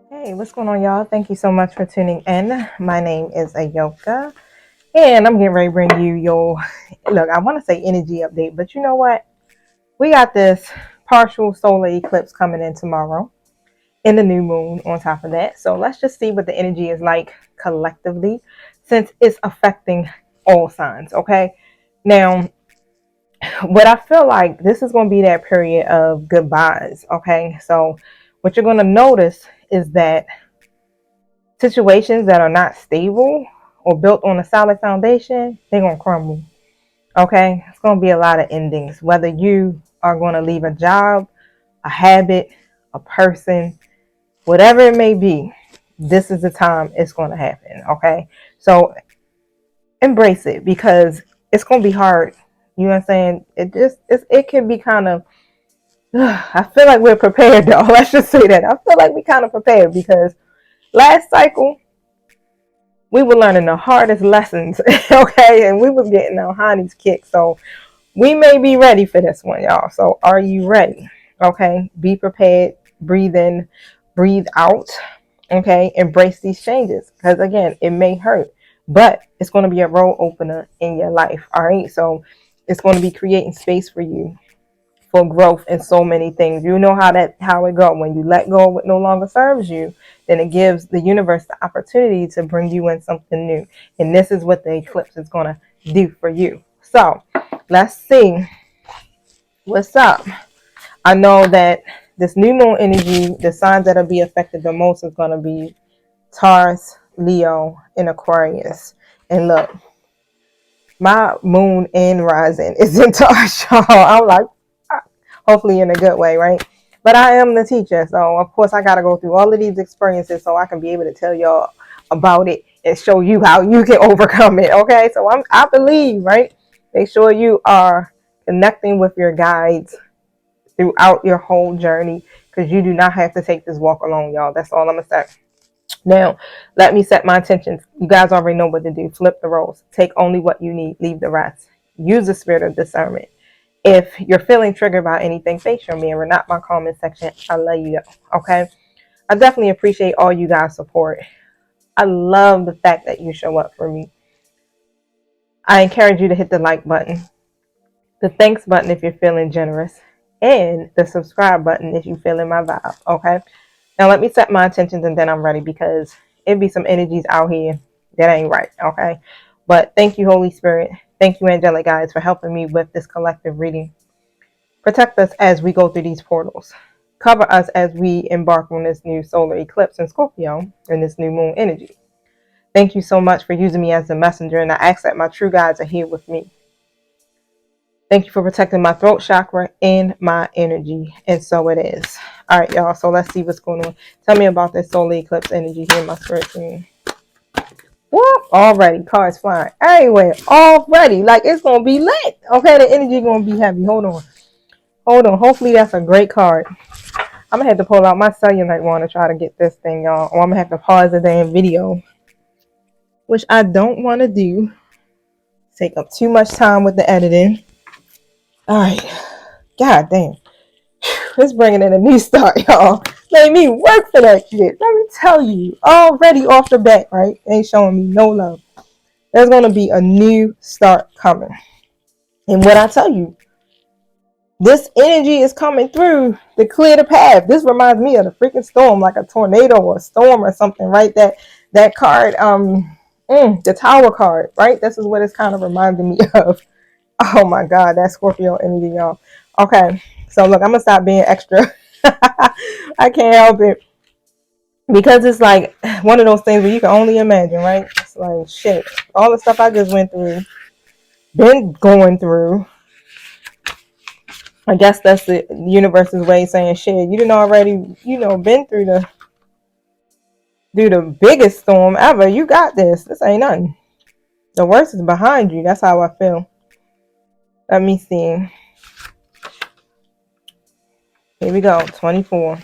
Hey, what's going on, y'all? Thank you so much for tuning in. My name is Ayoka, and I'm getting ready to bring you your look. I want to say energy update, but you know what? We got this partial solar eclipse coming in tomorrow, and the new moon on top of that. So let's just see what the energy is like collectively, since it's affecting all signs. Okay, now what I feel like this is going to be that period of goodbyes. Okay, so what you're going to notice is that situations that are not stable or built on a solid foundation, they're going to crumble. Okay? It's going to be a lot of endings. Whether you are going to leave a job, a habit, a person, whatever it may be, this is the time it's going to happen. Okay? So embrace it because it's going to be hard. You know what I'm saying? It can be kind of, I feel like we're prepared though. Let's just say that. I feel like we kind of prepared because last cycle, we were learning the hardest lessons, okay? And we was getting our honeys kicked. So we may be ready for this one, y'all. So are you ready? Okay. Be prepared. Breathe in, breathe out. Okay. Embrace these changes. Because again, it may hurt, but it's going to be a road opener in your life. All right. So it's going to be creating space for you for growth in so many things. You know how it go. When you let go of what no longer serves you, then it gives the universe the opportunity to bring you in something new. And this is what the eclipse is going to do for you. So let's see what's up. I know that this new moon energy, the signs that'll be affected the most is going to be Taurus, Leo, and Aquarius. And look, my moon and rising is in Taurus, y'all. I'm like, hopefully in a good way, right? But I am the teacher, so of course I got to go through all of these experiences so I can be able to tell y'all about it and show you how you can overcome it. Okay, so I believe, right? Make sure you are connecting with your guides throughout your whole journey because you do not have to take this walk alone, y'all. That's all I'm gonna say. Now, let me set my intentions. You guys already know what to do. Flip the roles. Take only what you need. Leave the rest. Use the spirit of discernment. If you're feeling triggered by anything, face your mirror, not my comment section. I'll let you know. Okay. I definitely appreciate all you guys' support. I love the fact that you show up for me. I encourage you to hit the like button, the thanks button if you're feeling generous, and the subscribe button if you're feeling my vibe. Okay. Now let me set my intentions and then I'm ready because it be some energies out here that ain't right. Okay. But thank you, Holy Spirit. Thank you, angelic guides, for helping me with this collective reading. Protect us as we go through these portals. Cover us as we embark on this new solar eclipse in Scorpio and this new moon energy. Thank you so much for using me as the messenger, and I ask that my true guides are here with me. Thank you for protecting my throat chakra and my energy, and so it is. All right, y'all, so let's see what's going on. Tell me about this solar eclipse energy here in my spirit team. What? Already, cards flying everywhere. Already, like it's going to be lit. Okay, the energy going to be heavy. Hold on. Hopefully that's a great card. I'm gonna have to pull out my cellulite one to try to get this thing, y'all. Or I'm gonna have to pause the damn video, which I don't want to do. Take up too much time with the editing. All right, god damn, it's bringing in a new start, y'all. Made me work for that shit. Let me tell you, already off the bat, right? Ain't showing me no love. There's gonna be a new start coming, and what I tell you, this energy is coming through to clear the path. This reminds me of the freaking storm, like a tornado or a storm or something, right? That card, the Tower card, right? This is what it's kind of reminding me of. Oh my God, that Scorpio energy, y'all. Okay, so look, I'm gonna stop being extra. I can't help it because it's like one of those things where you can only imagine, right? It's like shit, all the stuff I just went through, been going through. I guess that's the universe's way of saying shit. You didn't already, been through the biggest storm ever. You got this. This ain't nothing. The worst is behind you. That's how I feel. Let me see. Here we go. 24. All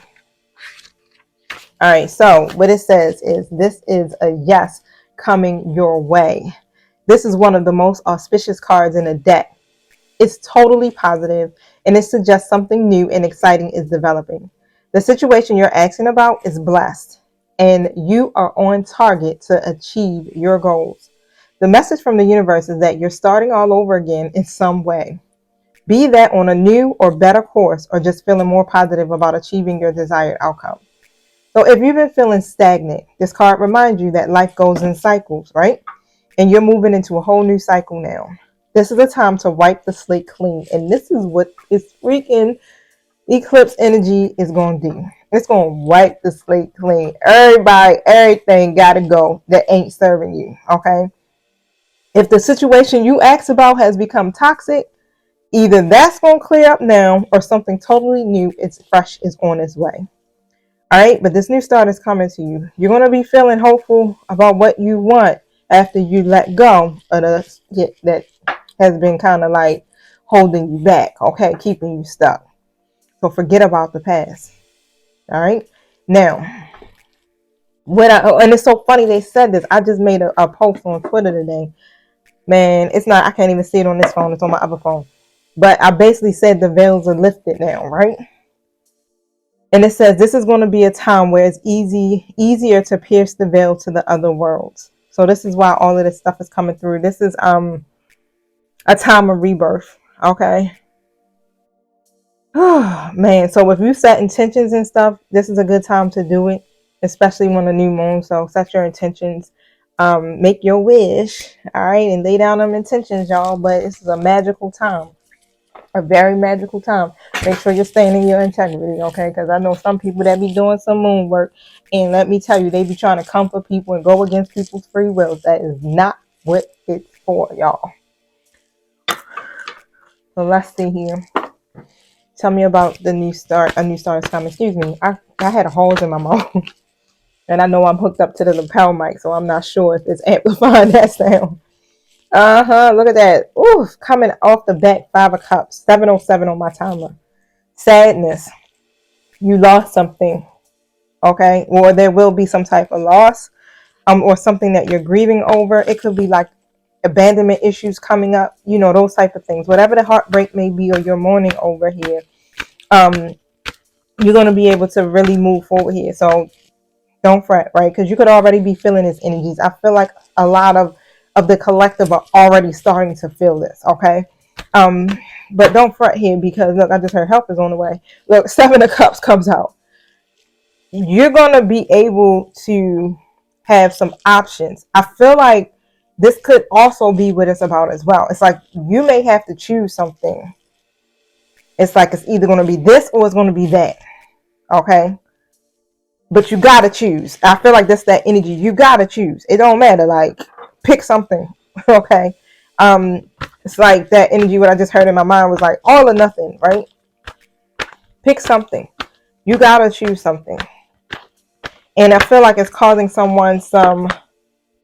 right. So what it says is this is a yes coming your way. This is one of the most auspicious cards in a deck. It's totally positive and it suggests something new and exciting is developing. The situation you're asking about is blessed. and you are on target to achieve your goals. The message from the universe is that you're starting all over again in some way. Be that on a new or better course or just feeling more positive about achieving your desired outcome. So if you've been feeling stagnant, this card reminds you that life goes in cycles, right? And you're moving into a whole new cycle now. This is a time to wipe the slate clean. And this is what is freaking Eclipse Energy is going to do. It's going to wipe the slate clean. Everybody, everything got to go that ain't serving you, okay? If the situation you asked about has become toxic, either that's going to clear up now or something totally new, it's fresh, is on its way. All right, but this new start is coming to you. You're going to be feeling hopeful about what you want after you let go of the shit that has been kind of like holding you back, okay, keeping you stuck. So forget about the past. All right. Now, and it's so funny they said this. I just made a post on Twitter today. Man, it's not, I can't even see it on this phone. It's on my other phone. But I basically said the veils are lifted now, right? And it says this is going to be a time where it's easier to pierce the veil to the other worlds. So this is why all of this stuff is coming through. This is a time of rebirth. Okay. Oh, man, so if you set intentions and stuff, this is a good time to do it, especially when a new moon. So set your intentions, make your wish, all right, and lay down them intentions, y'all. But this is a magical time, a very magical time. Make sure you're staying in your integrity, okay? Because I know some people that be doing some moon work, and let me tell you, they be trying to comfort people and go against people's free wills. That is not what it's for, y'all. So let's see here. Tell me about the new start. A new start is coming. Excuse me. I had a holes in my mouth. And I know I'm hooked up to the lapel mic, so I'm not sure if it's amplifying that sound. Look at that. Ooh, coming off the back, 5 of Cups. 707 on my timer. Sadness. You lost something. Okay? Or there will be some type of loss. Or something that you're grieving over. It could be like abandonment issues coming up. You know, those type of things. Whatever the heartbreak may be or you're mourning over here. You're going to be able to really move forward here. So don't fret, right? Because you could already be feeling his energies. I feel like a lot of the collective are already starting to feel this, okay? But don't fret here because, look, I just heard help is on the way. Look, 7 of Cups comes out. You're going to be able to have some options. I feel like this could also be what it's about as well. It's like you may have to choose something. It's like it's either going to be this or it's going to be that. Okay. But you got to choose. I feel like that's that energy. You got to choose. It don't matter. Like pick something. Okay. It's like that energy. What I just heard in my mind was like all or nothing, right? Pick something. You got to choose something. And I feel like it's causing someone some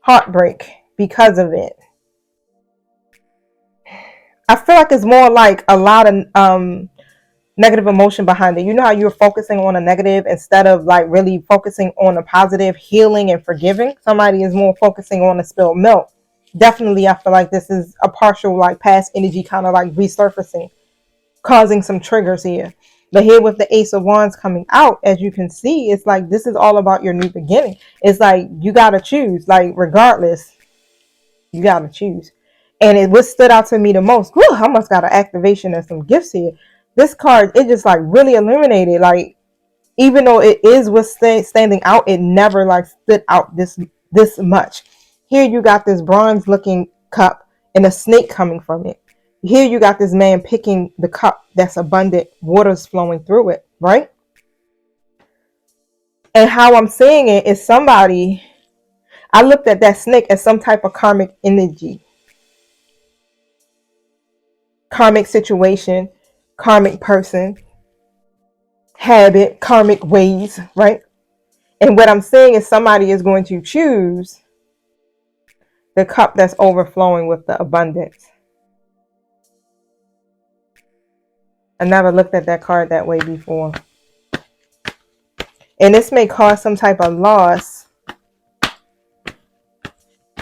heartbreak because of it. I feel like it's more like a lot of negative emotion behind it. You know how you're focusing on a negative instead of like really focusing on a positive, healing and forgiving? Somebody is more focusing on the spilled milk. Definitely, I feel like this is a partial like past energy kind of like resurfacing, causing some triggers here. But here with the Ace of Wands coming out, as you can see, it's like this is all about your new beginning. It's like you got to choose, like regardless, you got to choose. And what stood out to me the most, whew, I almost got an activation and some gifts here. This card, it just like really illuminated. Like, even though it is what's standing out, it never like stood out this much. Here you got this bronze looking cup and a snake coming from it. Here you got this man picking the cup that's abundant, water's flowing through it, right? And how I'm seeing it is somebody, I looked at that snake as some type of karmic energy, karmic situation, karmic person, habit, karmic ways, right? And what I'm saying is somebody is going to choose the cup that's overflowing with the abundance. I never looked at that card that way before. And this may cause some type of loss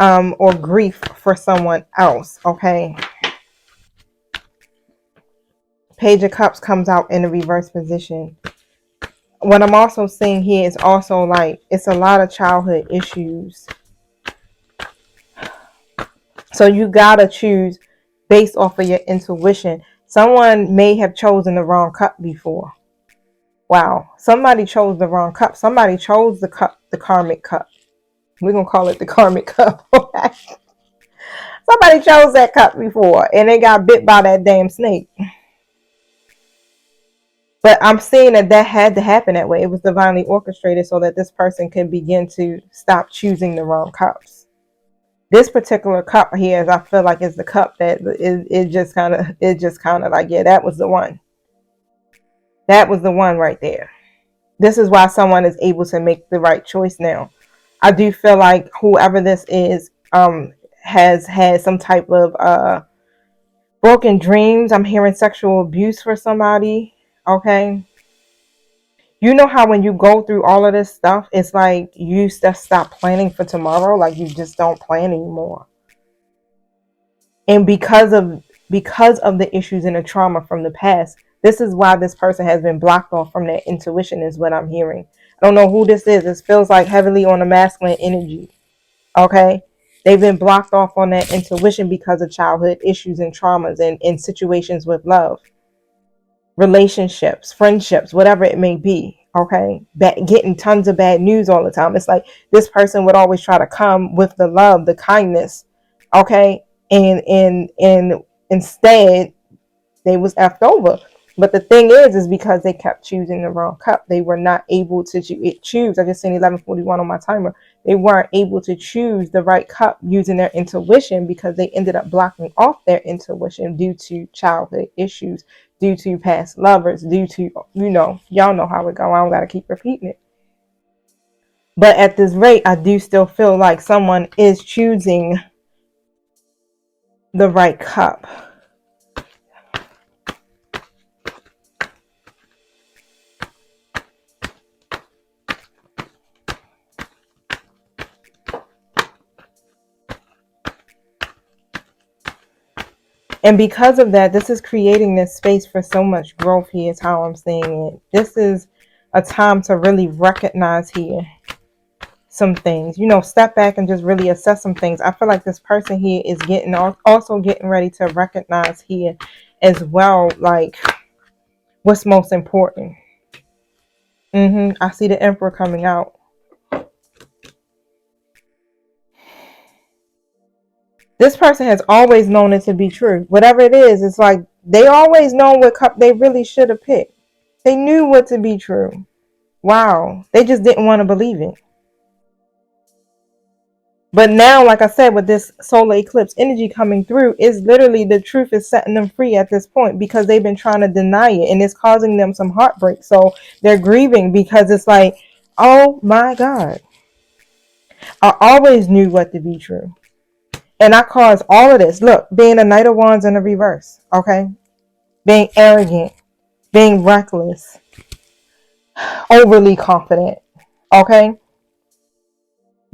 or grief for someone else, okay? Page of Cups comes out in the reverse position. what I'm also seeing here is also like it's a lot of childhood issues. So you gotta choose based off of your intuition. Someone may have chosen the wrong cup before. Wow. Somebody chose the wrong cup. Somebody chose the cup, the karmic cup. We're gonna call it the karmic cup. Okay? Somebody chose that cup before and they got bit by that damn snake. But I'm seeing that had to happen that way. It was divinely orchestrated so that this person can begin to stop choosing the wrong cups. This particular cup here, I feel like is the cup that it just kind of like, yeah, that was the one. That was the one right there. This is why someone is able to make the right choice now. I do feel like whoever this is has had some type of broken dreams. I'm hearing sexual abuse for somebody. Okay. You know how when you go through all of this stuff, it's like you just stop planning for tomorrow. Like you just don't plan anymore. And because of the issues and the trauma from the past, this is why this person has been blocked off from their intuition is what I'm hearing. I don't know who this is. This feels like heavily on the masculine energy. Okay. They've been blocked off on that intuition because of childhood issues and traumas and in situations with love, relationships, friendships, whatever it may be. Okay. Getting tons of bad news all the time. It's like this person would always try to come with the love, the kindness. Okay. And instead they was effed over. But the thing is because they kept choosing the wrong cup. They were not able to choose. I just seen 11:41 on my timer. They weren't able to choose the right cup using their intuition because they ended up blocking off their intuition due to childhood issues, due to past lovers, due to, y'all know how it go. I don't got to keep repeating it. But at this rate, I do still feel like someone is choosing the right cup. And because of that, this is creating this space for so much growth here is how I'm seeing it. This is a time to really recognize here some things. Step back and just really assess some things. I feel like this person here is also getting ready to recognize here as well, like what's most important. I see the Emperor coming out. This person has always known it to be true. Whatever it is, it's like they always know what cup they really should have picked. They knew what to be true. Wow. They just didn't want to believe it. But now, like I said, with this solar eclipse energy coming through, is literally the truth is setting them free at this point because they've been trying to deny it and it's causing them some heartbreak. So they're grieving because it's like, oh my God, I always knew what to be true. And I caused all of this. Look, being a Knight of Wands in the reverse, okay? Being arrogant, being reckless, overly confident, okay?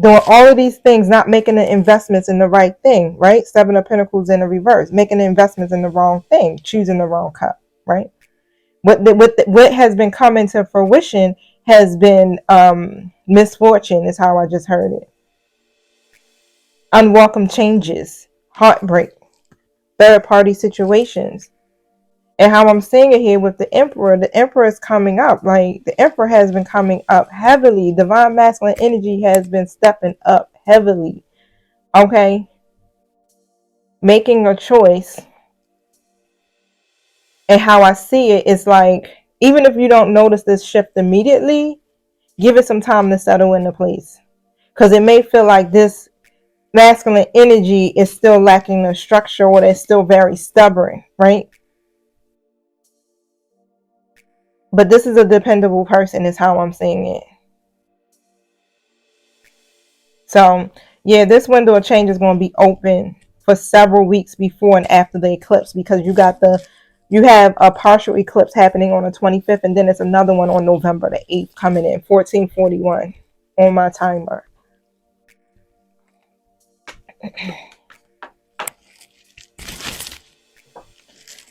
Doing all of these things, not making the investments in the right thing, right? 7 of Pentacles in the reverse, making the investments in the wrong thing, choosing the wrong cup, right? What has been coming to fruition has been misfortune, is how I just heard it. Unwelcome changes, heartbreak, third party situations. And how I'm seeing it here with the Emperor is coming up. Like the Emperor has been coming up heavily. Divine masculine energy has been stepping up heavily. Okay. Making a choice. And how I see it is like, even if you don't notice this shift immediately, give it some time to settle into place. Because it may feel like this masculine energy is still lacking the structure or they're still very stubborn, right? But this is a dependable person is how I'm seeing it. So, yeah, this window of change is going to be open for several weeks before and after the eclipse because you have a partial eclipse happening on the 25th and then it's another one on November the 8th coming in, 1441 on my timer.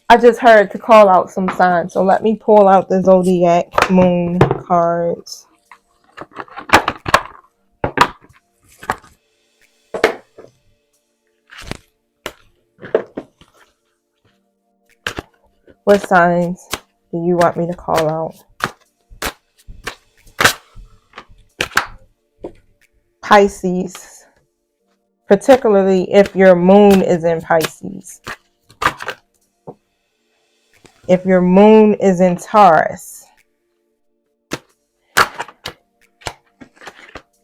I just heard to call out some signs. So let me pull out the Zodiac moon cards. What signs do you want me to call out? Pisces, particularly if your moon is in Pisces. If your moon is in Taurus,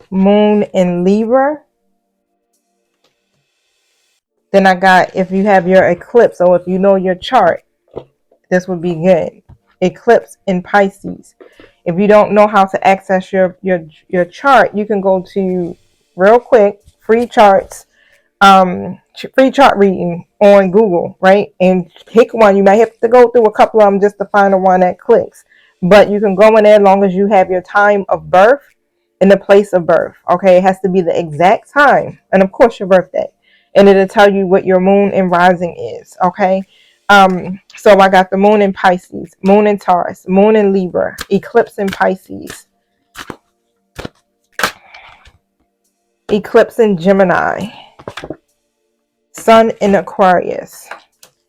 moon in Libra, then I got, if you have your eclipse, or if you know your chart, this would be good. Eclipse in Pisces. If you don't know how to access your chart, you can go to, real quick, free charts, free chart reading on Google, right? And pick one. You might have to go through a couple of them just to find the one that clicks. But you can go in there as long as you have your time of birth and the place of birth. Okay, it has to be the exact time, and of course your birthday. And it'll tell you what your moon and rising is. Okay. So I got the moon in Pisces, moon in Taurus, moon in Libra, eclipse in Pisces, eclipse in Gemini, sun in Aquarius.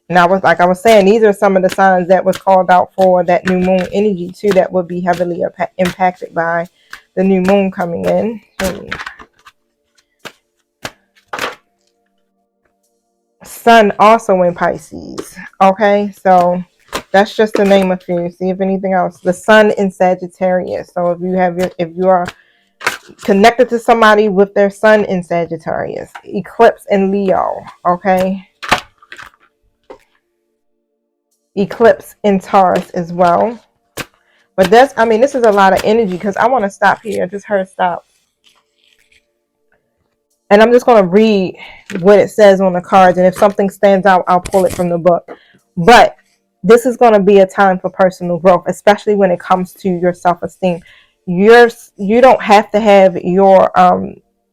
And I was saying, these are some of the signs that was called out for that new moon energy too, that would be heavily impacted by the new moon coming in. Sun also in Pisces. Okay, so that's just to name a few. See if anything else. The sun in Sagittarius. So if you are connected to somebody with their sun in Sagittarius, eclipse in Leo. Okay, eclipse in Taurus as well. But this is a lot of energy, because I want to stop here. I just heard stop. And I'm just going to read what it says on the cards. And if something stands out, I'll pull it from the book. But this is going to be a time for personal growth, especially when it comes to your self-esteem. You don't have to have your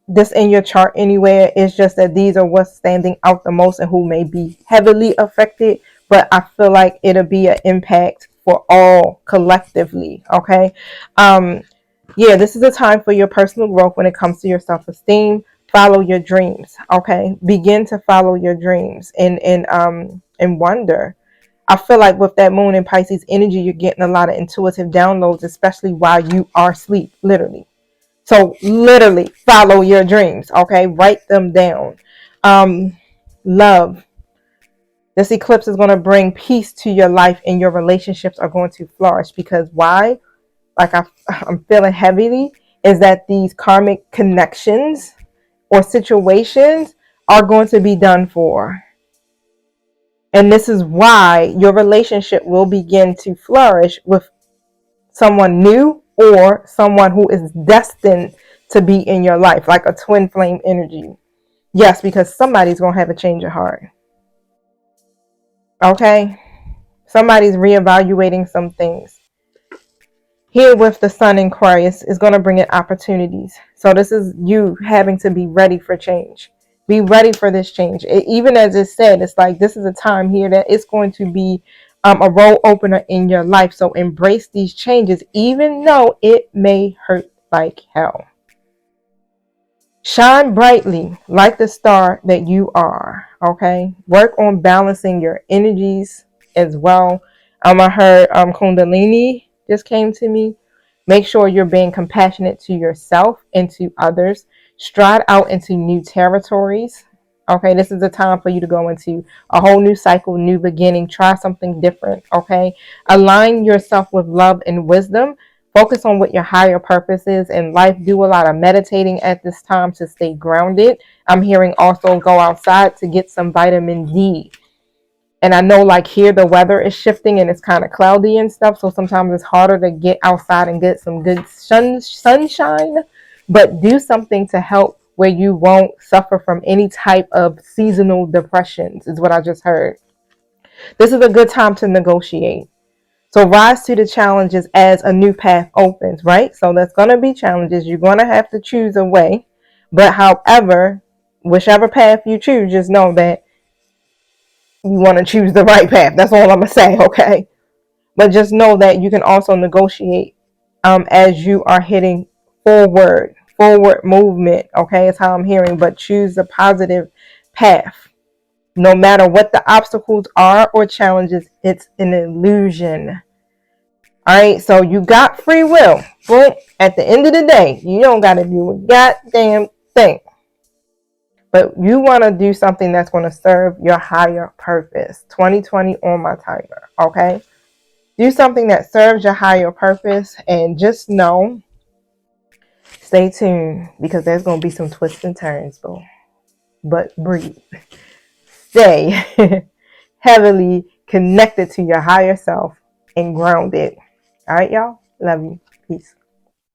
this in your chart anywhere. It's just that these are what's standing out the most and who may be heavily affected. But I feel like it'll be an impact for all collectively. Okay. Yeah, this is a time for your personal growth when it comes to your self-esteem. Follow your dreams. Okay. Begin to follow your dreams and wonder. I feel like with that moon in Pisces energy, you're getting a lot of intuitive downloads, especially while you are asleep, literally. So literally follow your dreams. Okay. Write them down. Love. This eclipse is going to bring peace to your life, and your relationships are going to flourish. Because why? Like I'm feeling heavily, is that these karmic connections or situations are going to be done for. And this is why your relationship will begin to flourish with someone new or someone who is destined to be in your life, like a twin flame energy. Yes, because somebody's going to have a change of heart. Okay? Somebody's reevaluating some things. Here with the sun in Aquarius is going to bring in opportunities. So this is you having to be ready for change. Be ready for this change. Even as it said, it's like this is a time here that it's going to be a role opener in your life. So embrace these changes, even though it may hurt like hell. Shine brightly like the star that you are. Okay. Work on balancing your energies as well. I heard Kundalini just came to me. Make sure you're being compassionate to yourself and to others. Stride out into new territories. Okay, this is a time for you to go into a whole new cycle, new beginning. Try something different. Okay, align yourself with love and wisdom. Focus on what your higher purpose is in life. Do a lot of meditating at this time to stay grounded. I'm hearing also go outside to get some vitamin D. And I know like here the weather is shifting and it's kind of cloudy and stuff. So sometimes it's harder to get outside and get some good sunshine. But do something to help where you won't suffer from any type of seasonal depressions is what I just heard. This is a good time to negotiate. So rise to the challenges as a new path opens, right? So there's going to be challenges. You're going to have to choose a way. But however, whichever path you choose, just know that you want to choose the right path. That's all I'm going to say, okay? But just know that you can also negotiate as you are hitting forward movement. Okay, is how I'm hearing. But choose the positive path. No matter what the obstacles are or challenges, it's an illusion. All right, so you got free will. Boom. At the end of the day, you don't got to do a goddamn thing. But you want to do something that's going to serve your higher purpose. 2020 on my timer. Okay? Do something that serves your higher purpose, and just know, stay tuned, because there's going to be some twists and turns, boo. But breathe. Stay heavily connected to your higher self and grounded. All right, y'all? Love you. Peace.